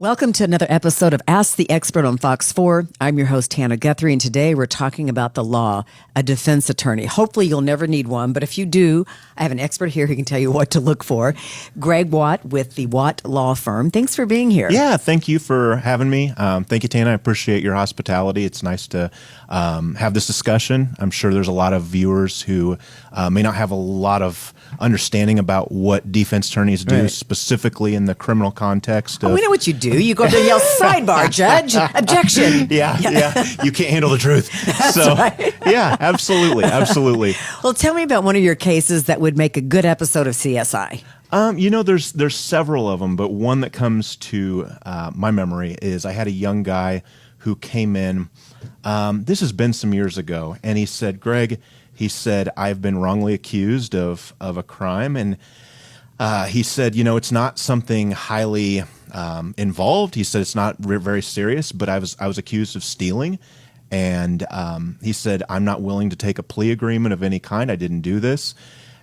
Welcome to another episode of Ask the Expert on Fox 4. I'm your host, Hannah Guthrie, and today we're talking about the law, a defense attorney. Hopefully you'll never need one, but if you do, I have an expert here who can tell you what to look for. Greg Watt with the Watt Law Firm. Thanks for being here. Yeah, thank you for having me. Thank you, Tana. I appreciate your hospitality. It's nice to have this discussion. I'm sure there's a lot of viewers who may not have a lot of understanding about what defense attorneys do, specifically in the criminal context. We know what you do. You go to yell, sidebar, judge, objection. Yeah. You can't handle the truth. So, right. Yeah, absolutely. Well, tell me about one of your cases that would make a good episode of CSI. There's several of them, but one that comes to my memory is I had a young guy who came in. This has been some years ago, and he said, Greg, I've been wrongly accused of a crime, and he said, it's not something highly involved. He said it's not very serious, but I was accused of stealing, and he said I'm not willing to take a plea agreement of any kind. I didn't do this.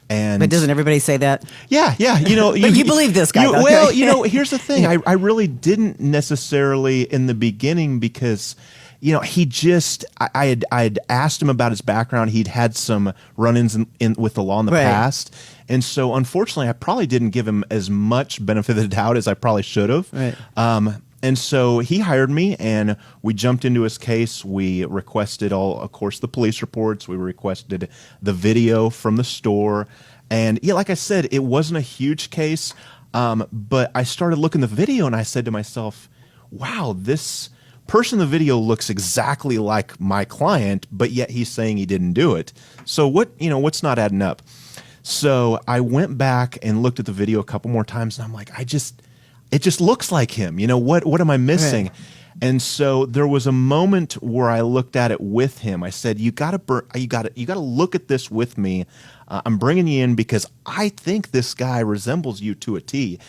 But doesn't everybody say that? Yeah. But you believe this guy. Well, here's the thing. I really didn't necessarily in the beginning because, he just, I had asked him about his background. He'd had some run-ins with the law in the past. And so, unfortunately, I probably didn't give him as much benefit of the doubt as I probably should have. Right. And so he hired me, and we jumped into his case. We requested of course, the police reports. We requested the video from the store. And yeah, like I said, it wasn't a huge case, but I started looking at the video, and I said to myself, wow, this person in the video looks exactly like my client, but yet he's saying he didn't do it. So what's not adding up? So I went back and looked at the video a couple more times, and I'm like, it just looks like him. What am I missing? Right. And so there was a moment where I looked at it with him. I said, you got to look at this with me. I'm bringing you in because I think this guy resembles you to a T.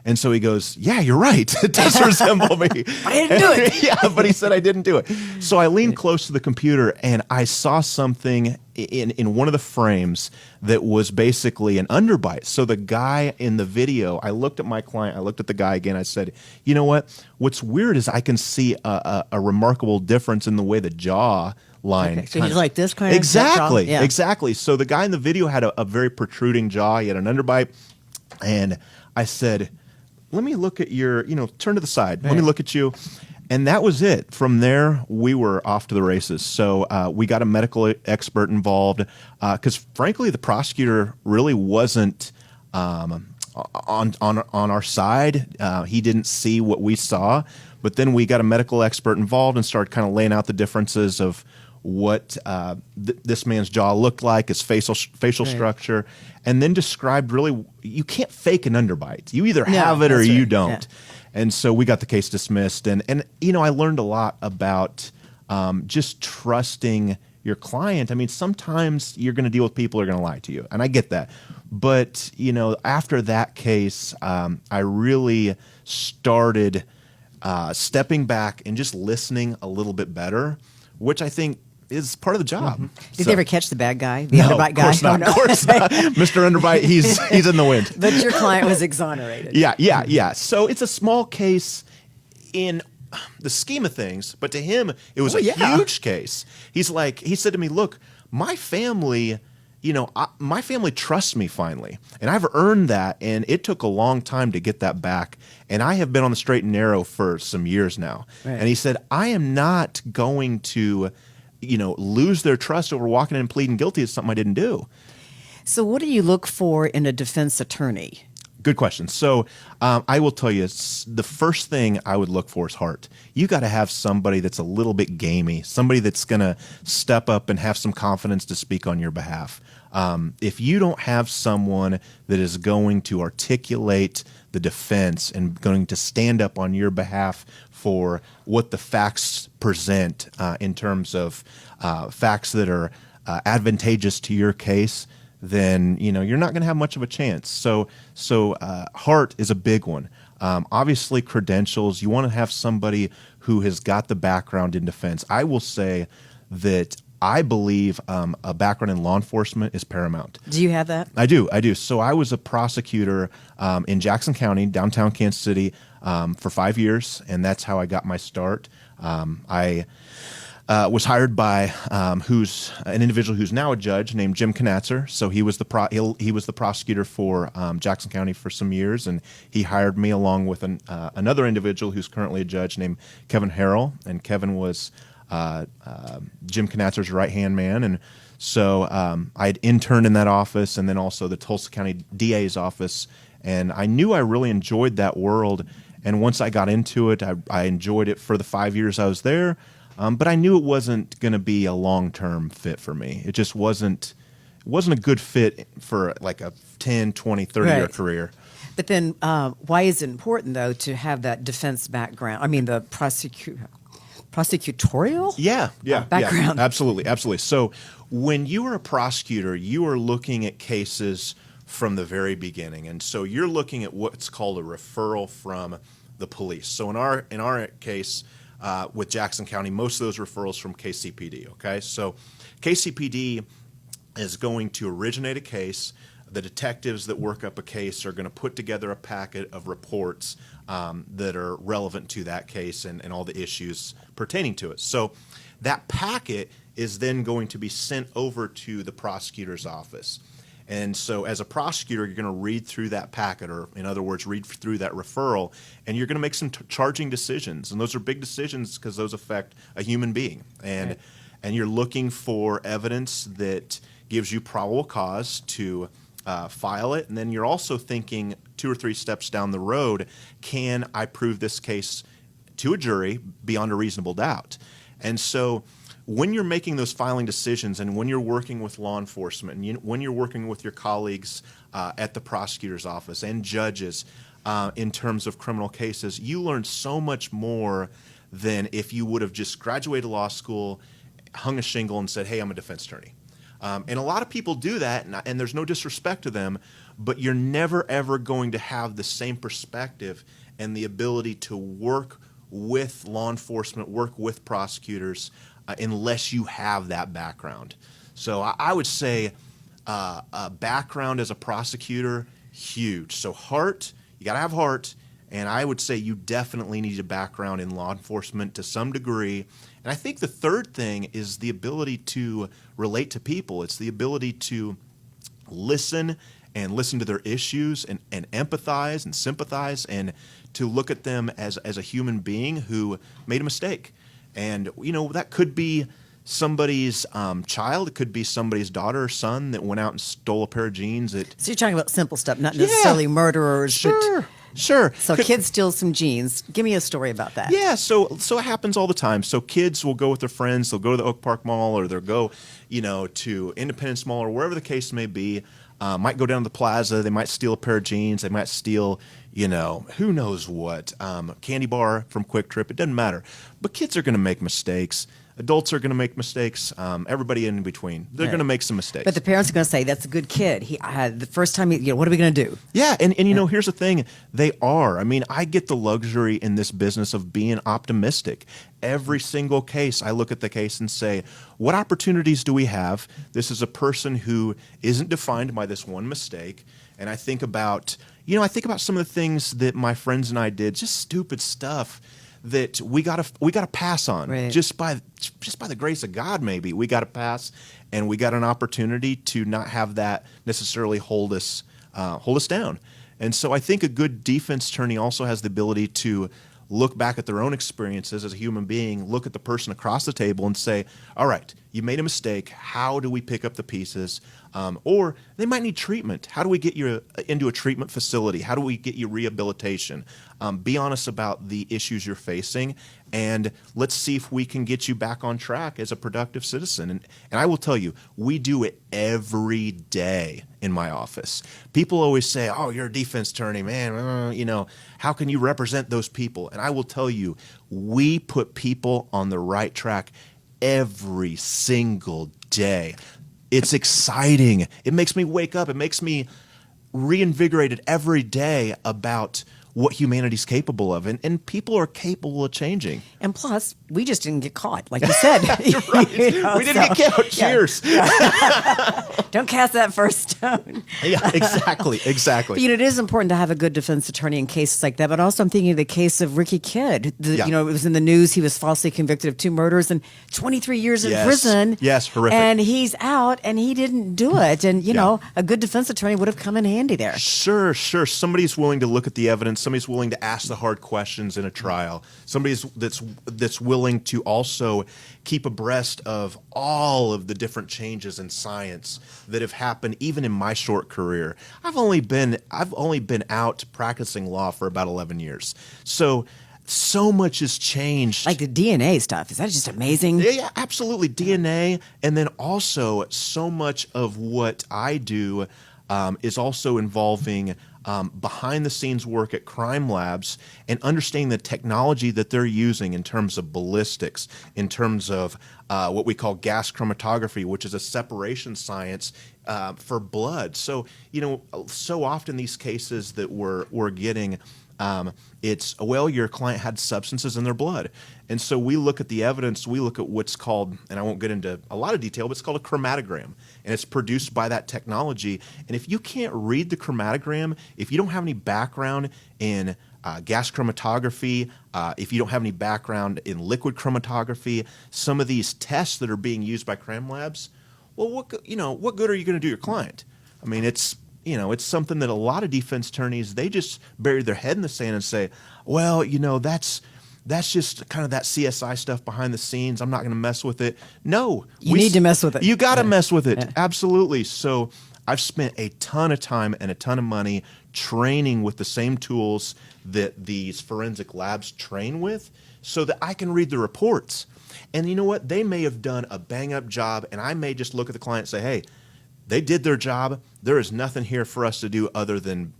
And so he goes, yeah, you're right. It does resemble me. I didn't do it. Yeah, but he said I didn't do it. So I leaned close to the computer, and I saw something in one of the frames that was basically an underbite. So the guy in the video, I looked at my client, I looked at the guy again, I said, you know what? What's weird is I can see a remarkable difference in the way the jaw line. Okay, so he's like this kind of exactly, jaw? Yeah. Exactly. So the guy in the video had a very protruding jaw. He had an underbite, and I said, let me look at your, turn to the side. Let me look at you. And that was it. From there, we were off to the races. So we got a medical expert involved because, frankly, the prosecutor really wasn't on our side. He didn't see what we saw. But then we got a medical expert involved and started kind of laying out the differences of what this man's jaw looked like, his facial structure, and then described really, you can't fake an underbite. You either have it or you don't. Yeah. And so we got the case dismissed. And I learned a lot about just trusting your client. I mean, sometimes you're going to deal with people who are going to lie to you, and I get that. But, after that case, I really started stepping back and just listening a little bit better, which I think is part of the job. Mm-hmm. Did they ever catch the bad guy, the underbite guy? Of course not. Mr. Underbite, he's in the wind. But your client was exonerated. Yeah. So it's a small case in the scheme of things, but to him, it was a huge case. He said to me, look, my family, my family trusts me finally, and I've earned that, and it took a long time to get that back, and I have been on the straight and narrow for some years now. Right. And he said, I am not going to lose their trust over walking in and pleading guilty is something I didn't do. So what do you look for in a defense attorney? Good question. So I will tell you, the first thing I would look for is heart. You got to have somebody that's a little bit gamey, somebody that's going to step up and have some confidence to speak on your behalf. If you don't have someone that is going to articulate the defense and going to stand up on your behalf for what the facts present in terms of facts that are advantageous to your case, then you're not going to have much of a chance. So heart is a big one. Obviously, credentials. You want to have somebody who has got the background in defense. I will say that I believe a background in law enforcement is paramount. Do you have that? I do. So I was a prosecutor in Jackson County, downtown Kansas City, for 5 years, and that's how I got my start. I was hired by who's an individual who's now a judge named Jim Knatzer. So he was the prosecutor for Jackson County for some years, and he hired me along with another individual who's currently a judge named Kevin Harrell, and Kevin was Jim Knatzer's right-hand man. And so I had interned in that office and then also the Tulsa County DA's office. And I knew I really enjoyed that world. And once I got into it, I enjoyed it for the 5 years I was there. But I knew it wasn't going to be a long-term fit for me. It just wasn't a good fit for like a 10, 20, 30-year career. But then why is it important, though, to have that defense background? I mean, the prosecutorial background. Yeah, absolutely. So when you are a prosecutor, you are looking at cases from the very beginning, and so you're looking at what's called a referral from the police. So in our case with Jackson County, most of those referrals from KCPD. Okay, so KCPD is going to originate a case. The detectives that work up a case are going to put together a packet of reports that are relevant to that case and all the issues pertaining to it. So that packet is then going to be sent over to the prosecutor's office. And so as a prosecutor, you're going to read through that packet, or in other words, read through that referral, and you're going to make some charging decisions. And those are big decisions because those affect a human being. And you're looking for evidence that gives you probable cause to file it. And then you're also thinking 2 or 3 steps down the road, can I prove this case to a jury beyond a reasonable doubt? And so when you're making those filing decisions and when you're working with law enforcement and when you're working with your colleagues at the prosecutor's office and judges in terms of criminal cases, you learn so much more than if you would have just graduated law school, hung a shingle and said, hey, I'm a defense attorney. And a lot of people do that, and there's no disrespect to them, but you're never, ever going to have the same perspective and the ability to work with law enforcement, work with prosecutors, unless you have that background. So I would say a background as a prosecutor, huge. So heart, you got to have heart, and I would say you definitely need a background in law enforcement to some degree. And I think the third thing is the ability to relate to people. It's the ability to listen to their issues and empathize and sympathize and to look at them as a human being who made a mistake. And, that could be somebody's child. It could be somebody's daughter or son that went out and stole a pair of jeans. So you're talking about simple stuff, not necessarily murderers. Sure. So kids steal some jeans. Give me a story about that. Yeah, so it happens all the time. So kids will go with their friends. They'll go to the Oak Park Mall, or they'll go, to Independence Mall, or wherever the case may be. Might go down to the plaza. They might steal a pair of jeans. They might steal, who knows what, candy bar from Quick Trip. It doesn't matter. But kids are going to make mistakes. Adults are going to make mistakes. Everybody in between, they're going to make some mistakes. But the parents are going to say, "That's a good kid. He the first time. What are we going to do?" Yeah, and here's the thing: they are. I mean, I get the luxury in this business of being optimistic. Every single case, I look at the case and say, "What opportunities do we have?" This is a person who isn't defined by this one mistake, and I think about some of the things that my friends and I did, just stupid stuff that we gotta pass on. Right. Just by the grace of God, maybe we gotta pass, and we got an opportunity to not have that necessarily hold us down. And so I think a good defense attorney also has the ability to look back at their own experiences as a human being, look at the person across the table and say, all right, you made a mistake. How do we pick up the pieces? Or they might need treatment. How do we get you into a treatment facility? How do we get you rehabilitation? Be honest about the issues you're facing, and let's see if we can get you back on track as a productive citizen. And I will tell you, we do it every day in my office. People always say, oh, you're a defense attorney, man, how can you represent those people? And I will tell you, we put people on the right track every single day. It's exciting. It makes me wake up. It makes me reinvigorated every day about what humanity's capable of, and people are capable of changing. And plus, we just didn't get caught, like you said. Right. We didn't get caught. Cheers. Yeah. Don't cast that first stone. Yeah, exactly. But, it is important to have a good defense attorney in cases like that. But also, I'm thinking of the case of Ricky Kidd. It was in the news. He was falsely convicted of 2 murders and 23 years in prison. Yes, horrific. And he's out, and he didn't do it. And, a good defense attorney would have come in handy there. Sure. Somebody's willing to look at the evidence. Somebody's willing to ask the hard questions in a trial. Somebody's that's willing to also keep abreast of all of the different changes in science that have happened even in my short career. I've only been out practicing law for about 11 years. So much has changed. Like the DNA stuff. Is that just amazing? Yeah, absolutely. DNA. And then also so much of what I do is also involving behind-the-scenes work at crime labs and understanding the technology that they're using in terms of ballistics, in terms of what we call gas chromatography, which is a separation science for blood. So, so often these cases that we're getting, your client had substances in their blood. And so we look at the evidence, we look at what's called, and I won't get into a lot of detail, but it's called a chromatogram. And it's produced by that technology. And if you can't read the chromatogram, if you don't have any background in gas chromatography, if you don't have any background in liquid chromatography, some of these tests that are being used by crime labs, well, what good are you going to do your client? I mean, it's something that a lot of defense attorneys, they just bury their head in the sand and say, well, that's just kind of that CSI stuff behind the scenes. I'm not going to mess with it. No. You need to mess with it. You got to mess with it. Absolutely. So I've spent a ton of time and a ton of money training with the same tools that these forensic labs train with so that I can read the reports. And you know what? They may have done a bang-up job, and I may just look at the client and say, hey, they did their job. There is nothing here for us to do other than,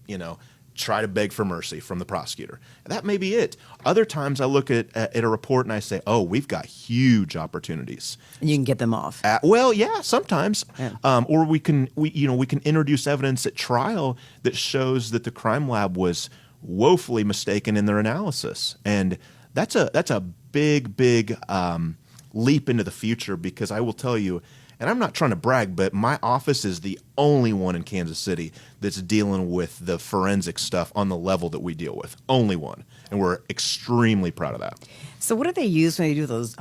try to beg for mercy from the prosecutor. That may be it. Other times I look at a report and I say, oh, we've got huge opportunities. And you can get them off. Sometimes. Yeah. Or we can introduce evidence at trial that shows that the crime lab was woefully mistaken in their analysis. And that's a big leap into the future, because I will tell you, and I'm not trying to brag, but my office is the only one in Kansas City that's dealing with the forensic stuff on the level that we deal with. Only one. And we're extremely proud of that. So what do they use when they do those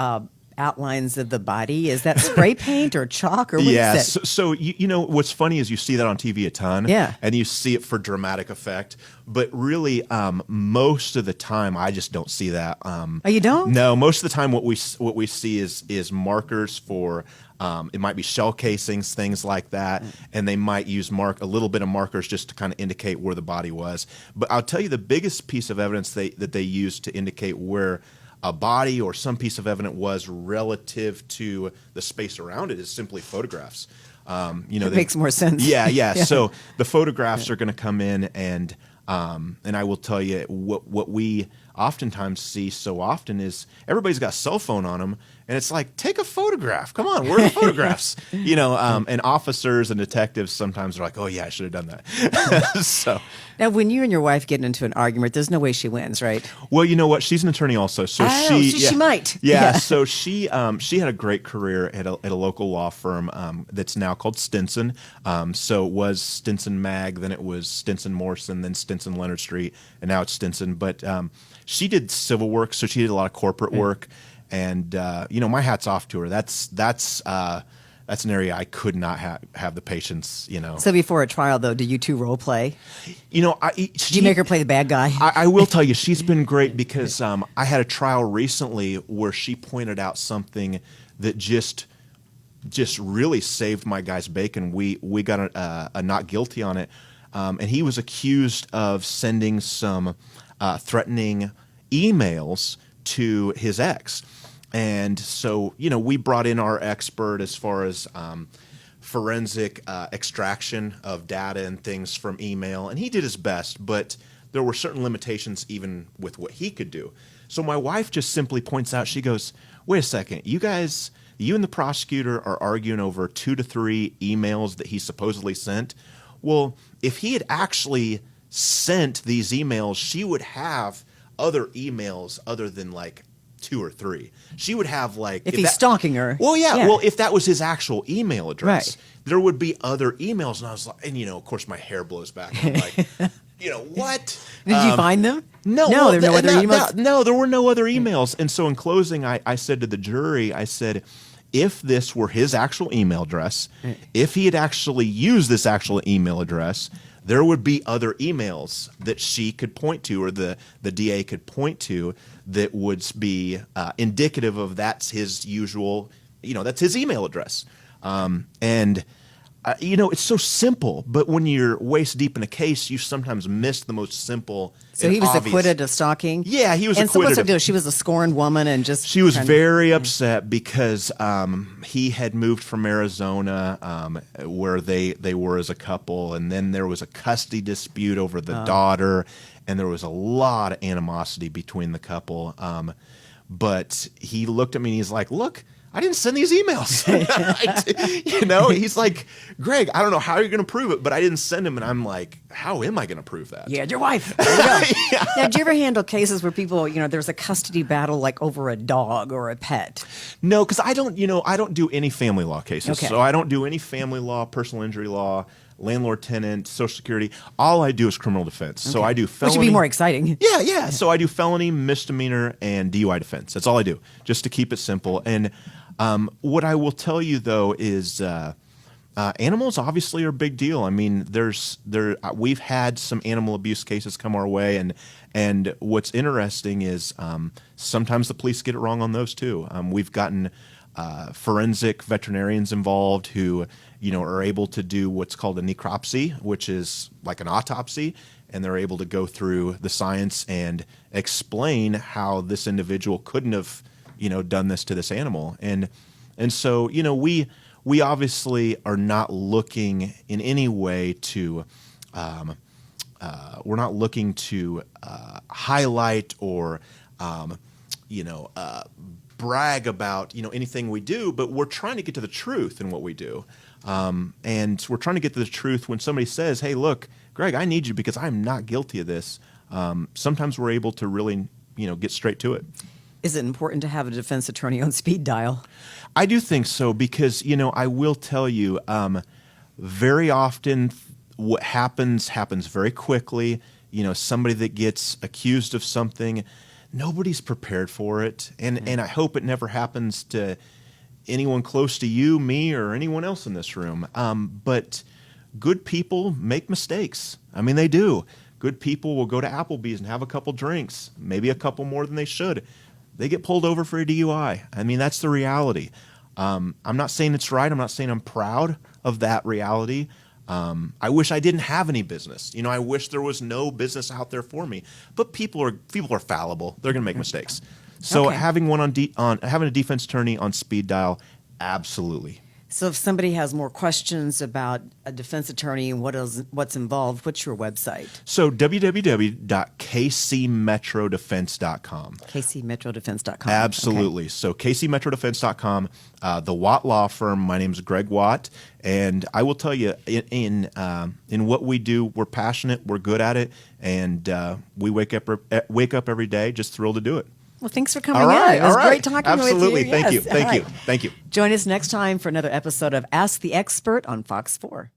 outlines of the body? Is that spray paint or chalk, or what is it? So what's funny is you see that on TV a ton. Yeah. And you see it for dramatic effect. But really, most of the time, I just don't see that. Oh, you don't? No, most of the time what we see is markers for it might be shell casings, things like that, and they might use a little bit of markers just to kind of indicate where the body was. But I'll tell you, the biggest piece of evidence that they use to indicate where a body or some piece of evidence was relative to the space around it is simply photographs. It makes more sense. Yeah. So the photographs are going to come in, and I will tell you what we oftentimes see so often is everybody's got a cell phone on them, and it's like, take a photograph. Come on, where are the photographs? And officers and detectives sometimes are like, oh yeah, I should have done that. So now, when you and your wife get into an argument, there's no way she wins, right? Well, you know what? She's an attorney also, so she might. Yeah. So she had a great career at a local law firm that's now called Stinson. So it was Stinson Mag, then it was Stinson Morrison, then Stinson Leonard Street, and now it's Stinson. But she did civil work, so she did a lot of corporate work. And my hat's off to her. That's an area I could not have the patience. So before a trial, though, do you two role play? Did you make her play the bad guy? I will tell you, she's been great, because I had a trial recently where she pointed out something that just really saved my guy's bacon. We got a not guilty on it, and he was accused of sending some threatening emails to his ex. And so, we brought in our expert as far as forensic extraction of data and things from email, and he did his best, but there were certain limitations even with what he could do. So my wife just simply points out, she goes, wait a second, you and the prosecutor are arguing over 2 to 3 emails that he supposedly sent. Well, if he had actually sent these emails, she would have other emails other than like 2 or 3. She would have like if he's stalking her. Well, yeah. Well, if that was his actual email address, Right. there would be other emails, and I was like, and of course, my hair blows back. I'm like, what? Did you find them? No, No, there were no other emails. No, there were no other emails. And so in closing, I said to the jury, I said, if this were his actual email address, if he had actually used this actual email address, there would be other emails that she could point to, or the DA could point to, that would be indicative of that's his usual, that's his email address. It's so simple, but when you're waist deep in a case, you sometimes miss the most simple. So he was obvious. acquitted of stalking? Yeah, he was and acquitted. So what's her deal? She was a scorned woman and just... She was very upset because he had moved from Arizona where they were as a couple, and then there was a custody dispute over the daughter, and there was a lot of animosity between the couple. But he looked at me and he's like, look, I didn't send these emails. He's like, Greg, I don't know how you're going to prove it, but I didn't send them. And I'm like, how am I going to prove that? Yeah, your wife. There you go. Yeah. Now, do you ever handle cases where people, there's a custody battle like over a dog or a pet? No, because I don't do any family law cases. Okay. So I don't do any family law, personal injury law, landlord tenant, Social Security. All I do is criminal defense. Okay. So I do felony. Which would be more exciting. Yeah. So I do felony, misdemeanor, and DUI defense. That's all I do, just to keep it simple. And what I will tell you though is animals obviously are a big deal. I mean, we've had some animal abuse cases come our way, and what's interesting is sometimes the police get it wrong on those too. We've gotten forensic veterinarians involved who are able to do what's called a necropsy, which is like an autopsy, and they're able to go through the science and explain how this individual couldn't have done this to this animal. And so we obviously are not looking in any way to we're not looking to highlight or brag about anything we do, but we're trying to get to the truth in what we do. And we're trying to get to the truth when somebody says, hey, look, Greg, I need you because I'm not guilty of this. Sometimes we're able to really get straight to it. Is it important to have a defense attorney on speed dial? I do think so because, I will tell you, very often what happens very quickly. Somebody that gets accused of something, nobody's prepared for it. And I hope it never happens to anyone close to you, me, or anyone else in this room. But good people make mistakes. I mean, they do. Good people will go to Applebee's and have a couple drinks, maybe a couple more than they should. They get pulled over for a DUI. I mean, that's the reality. I'm not saying it's right. I'm not saying I'm proud of that reality. I wish I didn't have any business. I wish there was no business out there for me. But people are fallible. They're going to make mistakes. So having having a defense attorney on speed dial, absolutely. So if somebody has more questions about a defense attorney and what's involved, what's your website? So www.kcmetrodefense.com. kcmetrodefense.com. Absolutely. Okay. So kcmetrodefense.com, the Watt Law Firm. My name is Greg Watt, and I will tell you, in what we do, we're passionate, we're good at it, and we wake up every day just thrilled to do it. Well, thanks for coming in. It was great talking Absolutely. with you. Thank you. Yes. Thank you. Join us next time for another episode of Ask the Expert on Fox 4.